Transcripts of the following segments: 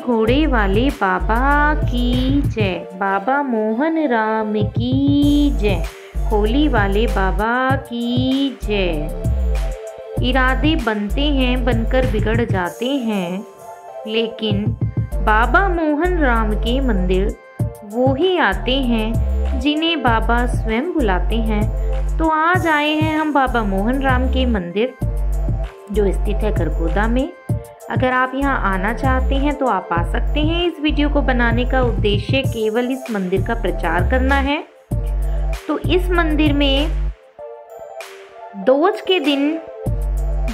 घोड़े वाले बाबा की जय, बाबा मोहन राम की जय, होली वाले बाबा की जय। इरादे बनते हैं बनकर बिगड़ जाते हैं, लेकिन बाबा मोहन राम के मंदिर वो ही आते हैं जिन्हें बाबा स्वयं बुलाते हैं। तो आज आए हैं हम बाबा मोहन राम के मंदिर जो स्थित है खरगोदा में। अगर आप यहाँ आना चाहते हैं तो आप आ सकते हैं। इस वीडियो को बनाने का उद्देश्य केवल इस मंदिर का प्रचार करना है। तो इस मंदिर में दोज के दिन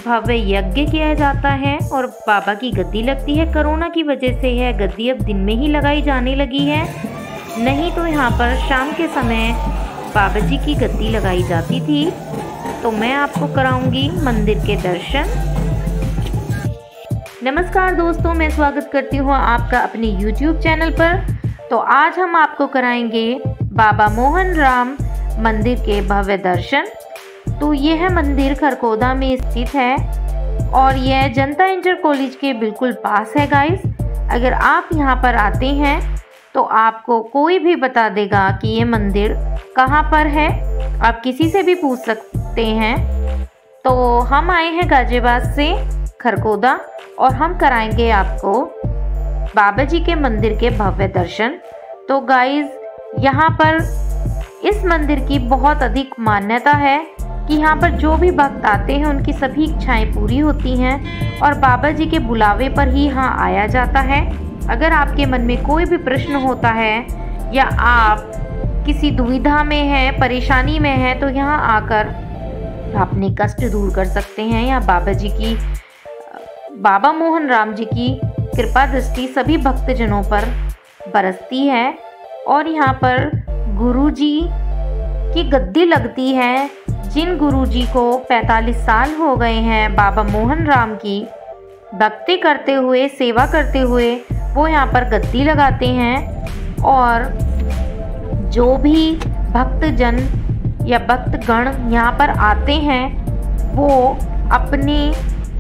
भव्य यज्ञ किया जाता है और बाबा की गद्दी लगती है। कोरोना की वजह से यह गद्दी अब दिन में ही लगाई जाने लगी है, नहीं तो यहाँ पर शाम के समय बाबा जी की गद्दी लगाई जाती थी। तो मैं आपको कराऊंगी मंदिर के दर्शन। नमस्कार दोस्तों, मैं स्वागत करती हूँ आपका अपने YouTube चैनल पर। तो आज हम आपको कराएंगे बाबा मोहन राम मंदिर के भव्य दर्शन। तो यह मंदिर खरगोदा में स्थित है और यह जनता इंटर कॉलेज के बिल्कुल पास है गाइस। अगर आप यहाँ पर आते हैं तो आपको कोई भी बता देगा कि ये मंदिर कहाँ पर है, आप किसी से भी पूछ सकते हैं। तो हम आए हैं गाजियाबाद से खरगोदा और हम कराएंगे आपको बाबा जी के मंदिर के भव्य दर्शन। तो गाइस, यहाँ पर इस मंदिर की बहुत अधिक मान्यता है कि यहाँ पर जो भी भक्त आते हैं उनकी सभी इच्छाएं पूरी होती हैं और बाबा जी के बुलावे पर ही यहाँ आया जाता है। अगर आपके मन में कोई भी प्रश्न होता है या आप किसी दुविधा में हैं, परेशानी में हैं, तो यहाँ आकर अपने कष्ट दूर कर सकते हैं। या बाबा मोहन राम जी की कृपा दृष्टि सभी भक्तजनों पर बरसती है और यहाँ पर गुरुजी की गद्दी लगती है। जिन गुरुजी को 45 साल हो गए हैं बाबा मोहन राम की भक्ति करते हुए, सेवा करते हुए, वो यहाँ पर गद्दी लगाते हैं और जो भी भक्तजन या भक्तगण यहाँ पर आते हैं वो अपने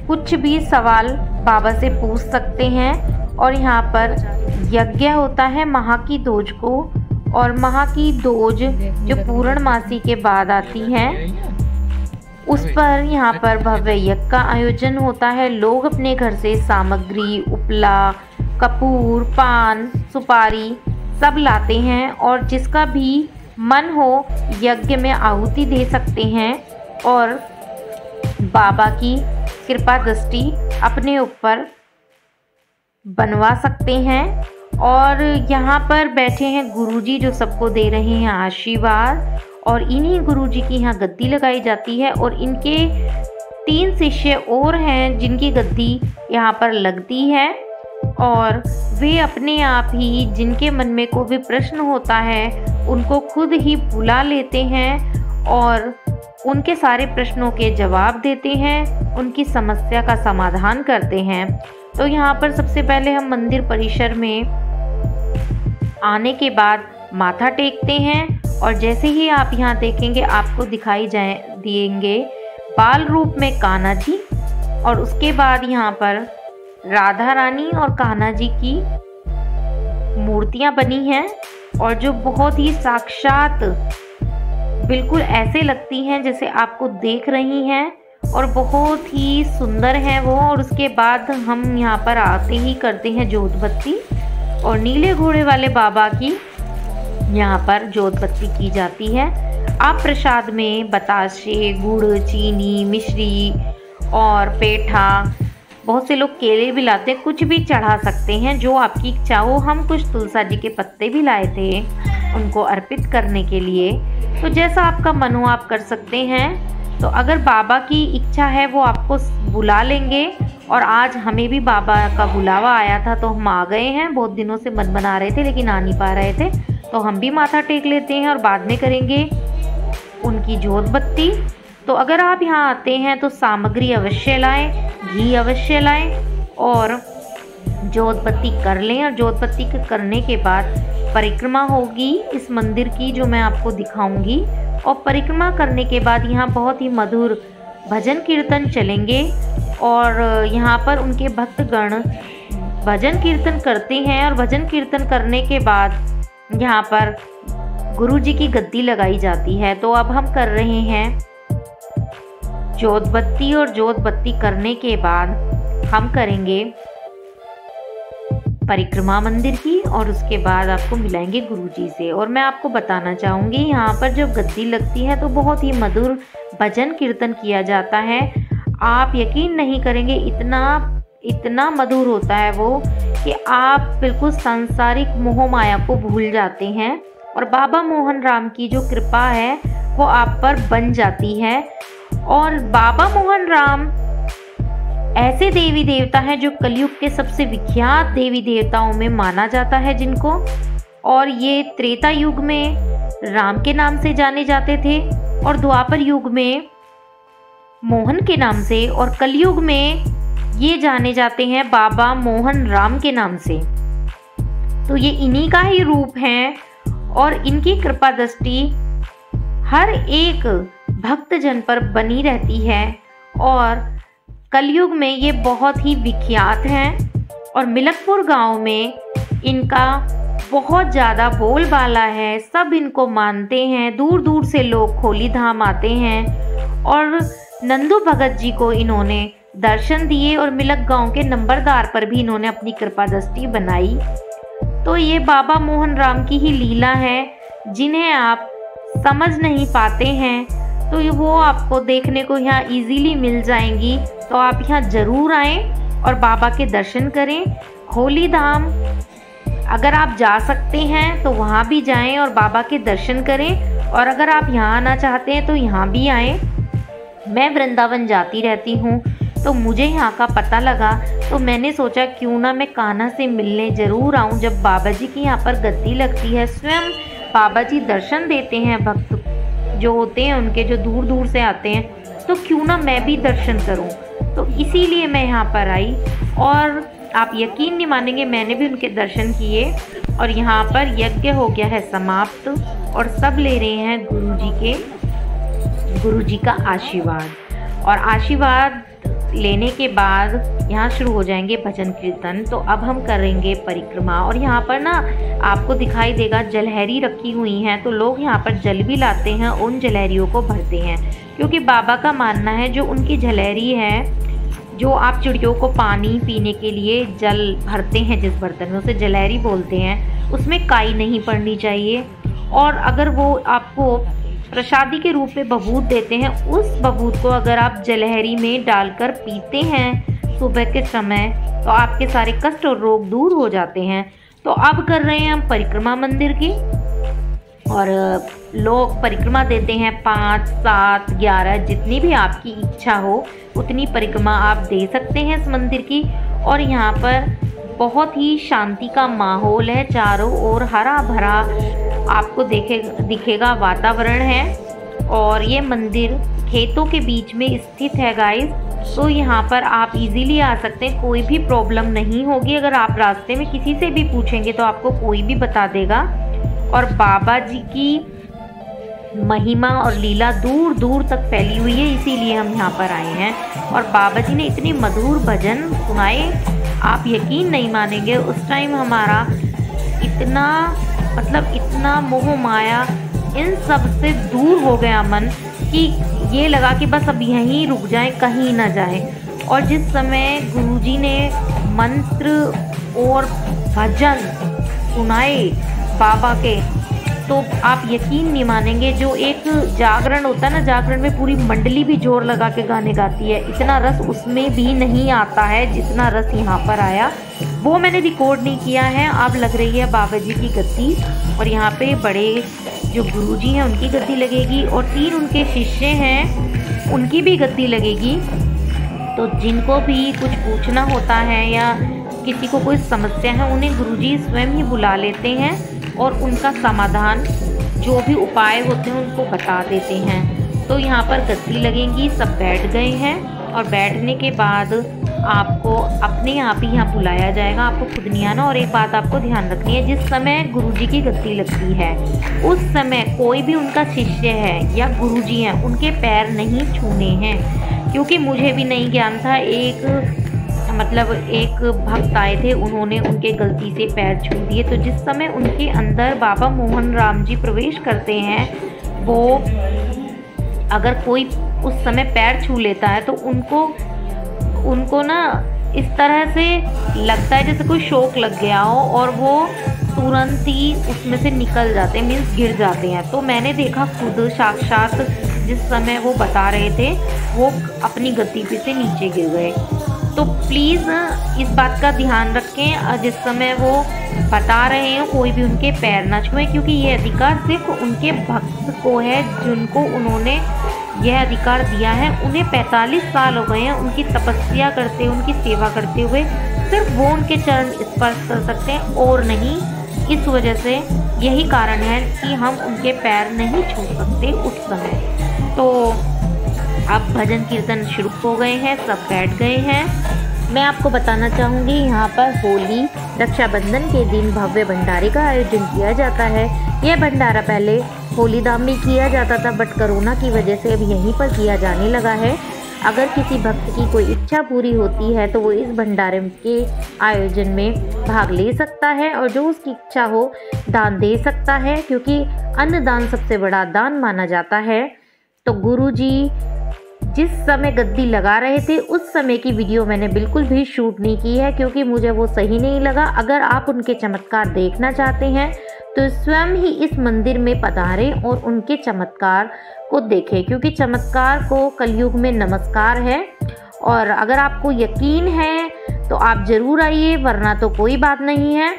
कुछ भी सवाल बाबा से पूछ सकते हैं। और यहाँ पर यज्ञ होता है महा की दोज को, और महा की दोज जो पूर्णमासी के बाद आती है उस पर यहाँ पर भव्य यज्ञ का आयोजन होता है। लोग अपने घर से सामग्री, उपला, कपूर, पान, सुपारी सब लाते हैं और जिसका भी मन हो यज्ञ में आहुति दे सकते हैं और बाबा की कृपा दृष्टि अपने ऊपर बनवा सकते हैं। और यहाँ पर बैठे हैं गुरुजी जो सबको दे रहे हैं आशीर्वाद, और इन्हीं गुरुजी की यहाँ गद्दी लगाई जाती है। और इनके 3 शिष्य और हैं जिनकी गद्दी यहाँ पर लगती है और वे अपने आप ही जिनके मन में कोई भी प्रश्न होता है उनको खुद ही बुला लेते हैं और उनके सारे प्रश्नों के जवाब देते हैं, उनकी समस्या का समाधान करते हैं। तो यहाँ पर सबसे पहले हम मंदिर परिसर में आने के बाद माथा टेकते हैं और जैसे ही आप यहाँ देखेंगे आपको दिखाई देंगे बाल रूप में कान्हा जी, और उसके बाद यहाँ पर राधा रानी और कान्हा जी की मूर्तियाँ बनी हैं और जो बहुत ही साक्षात बिल्कुल ऐसे लगती हैं जैसे आपको देख रही हैं और बहुत ही सुंदर हैं वो। और उसके बाद हम यहाँ पर आते ही करते हैं जोत बत्ती, और नीले घोड़े वाले बाबा की यहाँ पर जोत बत्ती की जाती है। आप प्रसाद में बताशे, गुड़, चीनी, मिश्री और पेठा, बहुत से लोग केले भी लाते हैं, कुछ भी चढ़ा सकते हैं जो आपकी इच्छा हो। हम कुछ तुलसा जी के पत्ते भी लाए थे उनको अर्पित करने के लिए। तो जैसा आपका मन हो आप कर सकते हैं। तो अगर बाबा की इच्छा है वो आपको बुला लेंगे, और आज हमें भी बाबा का बुलावा आया था तो हम आ गए हैं। बहुत दिनों से मन बना रहे थे लेकिन आ नहीं पा रहे थे, तो हम भी माथा टेक लेते हैं और बाद में करेंगे उनकी जोत बत्ती। तो अगर आप यहाँ आते हैं तो सामग्री अवश्य लाएं, घी अवश्य लाएं और जोत बत्ती कर लें। और जोत बत्ती करने के बाद परिक्रमा होगी इस मंदिर की जो मैं आपको दिखाऊंगी, और परिक्रमा करने के बाद यहाँ बहुत ही मधुर भजन कीर्तन चलेंगे और यहाँ पर उनके भक्तगण भजन कीर्तन करते हैं और भजन कीर्तन करने के बाद यहाँ पर गुरुजी की गद्दी लगाई जाती है। तो अब हम कर रहे हैं जोत बत्ती, और जोत बत्ती करने के बाद हम करेंगे परिक्रमा मंदिर की, और उसके बाद आपको मिलाएंगे गुरुजी से। और मैं आपको बताना चाहूँगी, यहाँ पर जब गद्दी लगती है तो बहुत ही मधुर भजन कीर्तन किया जाता है। आप यकीन नहीं करेंगे, इतना मधुर होता है वो कि आप बिल्कुल सांसारिक मोह माया को भूल जाते हैं, और बाबा मोहन राम की जो कृपा है वो आप पर बन जाती है। और बाबा मोहन राम ऐसे देवी देवता हैं जो कलयुग के सबसे विख्यात देवी देवताओं में माना जाता है जिनको, और ये त्रेता युग में राम के नाम से जाने जाते थे, और द्वापर युग में मोहन के नाम से, और कलयुग में ये जाने जाते हैं बाबा मोहन राम के नाम से। तो ये इन्हीं का ही रूप है, और इनकी कृपा दृष्टि हर एक भक्तजन पर बनी रहती है। और कलयुग में ये बहुत ही विख्यात हैं, और मिलकपुर गांव में इनका बहुत ज़्यादा बोलबाला है। सब इनको मानते हैं, दूर दूर से लोग खोली धाम आते हैं। और नंदू भगत जी को इन्होंने दर्शन दिए, और मिलक गांव के नंबरदार पर भी इन्होंने अपनी कृपा दृष्टि बनाई। तो ये बाबा मोहन राम की ही लीला है, जिन्हें आप समझ नहीं पाते हैं, तो वो आपको देखने को यहाँ इजीली मिल जाएंगी। तो आप यहाँ ज़रूर आएँ और बाबा के दर्शन करें। खोली धाम अगर आप जा सकते हैं तो वहाँ भी जाएं और बाबा के दर्शन करें, और अगर आप यहाँ आना चाहते हैं तो यहाँ भी आएँ। मैं वृंदावन जाती रहती हूँ, तो मुझे यहाँ का पता लगा, तो मैंने सोचा क्यों ना मैं कान्हा से मिलने ज़रूर आऊँ। जब बाबा जी की यहाँ पर गद्दी लगती है, स्वयं बाबा जी दर्शन देते हैं भक्त जो होते हैं उनके, जो दूर दूर से आते हैं, तो क्यों ना मैं भी दर्शन करूं। तो इसीलिए मैं यहाँ पर आई, और आप यकीन नहीं मानेंगे, मैंने भी उनके दर्शन किए। और यहाँ पर यज्ञ हो गया है समाप्त, और सब ले रहे हैं गुरुजी का आशीर्वाद। और आशीर्वाद लेने के बाद यहाँ शुरू हो जाएंगे भजन कीर्तन। तो अब हम करेंगे परिक्रमा, और यहाँ पर ना आपको दिखाई देगा जलहरी रखी हुई हैं, तो लोग यहाँ पर जल भी लाते हैं, उन जलहरियों को भरते हैं, क्योंकि बाबा का मानना है जो उनकी जलहरी है, जो आप चिड़ियों को पानी पीने के लिए जल भरते हैं जिस बर्तन में, उसे जलहरी बोलते हैं, उसमें काई नहीं पड़नी चाहिए। और अगर वो आपको प्रसादी के रूप में बबूत देते हैं, उस बबूत को अगर आप जलहरी में डालकर पीते हैं सुबह के समय, तो आपके सारे कष्ट और रोग दूर हो जाते हैं। तो अब कर रहे हैं हम परिक्रमा मंदिर की, और लोग परिक्रमा देते हैं 5, 7, 11 जितनी भी आपकी इच्छा हो उतनी परिक्रमा आप दे सकते हैं इस मंदिर की। और यहाँ पर बहुत ही शांति का माहौल है, चारों ओर हरा भरा आपको दिखेगा वातावरण है, और ये मंदिर खेतों के बीच में स्थित है गाइस। तो यहाँ पर आप इजीली आ सकते हैं, कोई भी प्रॉब्लम नहीं होगी। अगर आप रास्ते में किसी से भी पूछेंगे तो आपको कोई भी बता देगा। और बाबा जी की महिमा और लीला दूर दूर तक फैली हुई है, इसीलिए हम यहाँ पर आए हैं। और बाबा जी ने इतने मधुर भजन सुनाए, आप यकीन नहीं मानेंगे। उस टाइम हमारा इतना मोह माया इन सब से दूर हो गया मन, कि ये लगा कि बस अब यहीं रुक जाएं, कहीं ना जाएं। और जिस समय गुरुजी ने मंत्र और भजन सुनाए बाबा के, तो आप यकीन नहीं मानेंगे, जो एक जागरण होता है ना, जागरण में पूरी मंडली भी जोर लगा के गाने गाती है, इतना रस उसमें भी नहीं आता है जितना रस यहाँ पर आया। वो मैंने रिकॉर्ड नहीं किया है। अब लग रही है बाबा जी की गद्दी, और यहाँ पे बड़े जो गुरुजी हैं उनकी गद्दी लगेगी, और 3 उनके शिष्य हैं उनकी भी गद्दी लगेगी। तो जिनको भी कुछ पूछना होता है या किसी को कोई समस्या है, उन्हें गुरुजी स्वयं ही बुला लेते हैं, और उनका समाधान जो भी उपाय होते हैं उनको बता देते हैं। तो यहाँ पर गद्दी लगेंगी, सब बैठ गए हैं, और बैठने के बाद आपको अपने आप ही यहाँ बुलाया जाएगा, आपको खुद नहीं आना। और एक बात आपको ध्यान रखनी है, जिस समय गुरुजी की गद्दी लगती है उस समय कोई भी उनका शिष्य है या गुरुजी हैं, उनके पैर नहीं छूने हैं, क्योंकि मुझे भी नहीं ज्ञान था। एक मतलब एक भक्त आए थे, उन्होंने उनके गलती से पैर छू दिए। तो जिस समय उनके अंदर बाबा मोहन राम जी प्रवेश करते हैं, वो अगर कोई उस समय पैर छू लेता है तो उनको ना इस तरह से लगता है जैसे कोई शौक लग गया हो, और वो तुरंत ही उसमें से निकल जाते हैं, मीन्स गिर जाते हैं। तो मैंने देखा खुद साक्षात, जिस समय वो बता रहे थे, वो अपनी गद्दी पे से नीचे गिर गए। तो प्लीज़ इस बात का ध्यान रखें, जिस समय वो बता रहे हैं कोई भी उनके पैर ना छुए, क्योंकि ये अधिकार सिर्फ उनके भक्त को है जिनको उन्होंने यह अधिकार दिया है। उन्हें 45 साल हो गए हैं उनकी तपस्या करते, उनकी सेवा करते हुए, सिर्फ वो उनके चरण स्पर्श कर सकते हैं और नहीं। इस वजह से यही कारण है कि हम उनके पैर नहीं छू सकते उस समय। तो अब भजन कीर्तन शुरू हो गए हैं, सब बैठ गए हैं। मैं आपको बताना चाहूँगी, यहाँ पर होली रक्षाबंधन के दिन भव्य भंडारे का आयोजन किया जाता है। यह भंडारा पहले होलीधाम में किया जाता था, बट कोरोना की वजह से अब यहीं पर किया जाने लगा है। अगर किसी भक्त की कोई इच्छा पूरी होती है तो वो इस भंडारे के आयोजन में भाग ले सकता है, और जो उसकी इच्छा हो दान दे सकता है, क्योंकि अन्नदान सबसे बड़ा दान माना जाता है। तो गुरुजी जिस समय गद्दी लगा रहे थे उस समय की वीडियो मैंने बिल्कुल भी शूट नहीं की है, क्योंकि मुझे वो सही नहीं लगा। अगर आप उनके चमत्कार देखना चाहते हैं तो स्वयं ही इस मंदिर में पधारें और उनके चमत्कार को देखें, क्योंकि चमत्कार को कलयुग में नमस्कार है। और अगर आपको यकीन है तो आप ज़रूर आइए, वरना तो कोई बात नहीं है।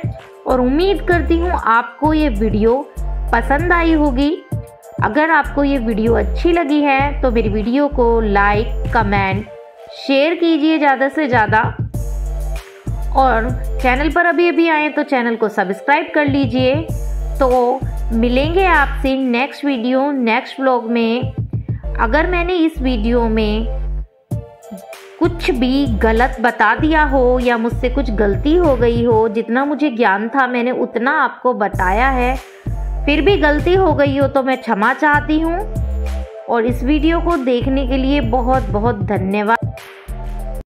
और उम्मीद करती हूँ आपको ये वीडियो पसंद आई होगी। अगर आपको ये वीडियो अच्छी लगी है तो मेरी वीडियो को लाइक, कमेंट, शेयर कीजिए ज़्यादा से ज़्यादा, और चैनल पर अभी आए तो चैनल को सब्सक्राइब कर लीजिए। तो मिलेंगे आपसे नेक्स्ट वीडियो, नेक्स्ट व्लॉग में। अगर मैंने इस वीडियो में कुछ भी गलत बता दिया हो या मुझसे कुछ गलती हो गई हो, जितना मुझे ज्ञान था मैंने उतना आपको बताया है, फिर भी गलती हो गई हो तो मैं क्षमा चाहती हूँ। और इस वीडियो को देखने के लिए बहुत बहुत धन्यवाद।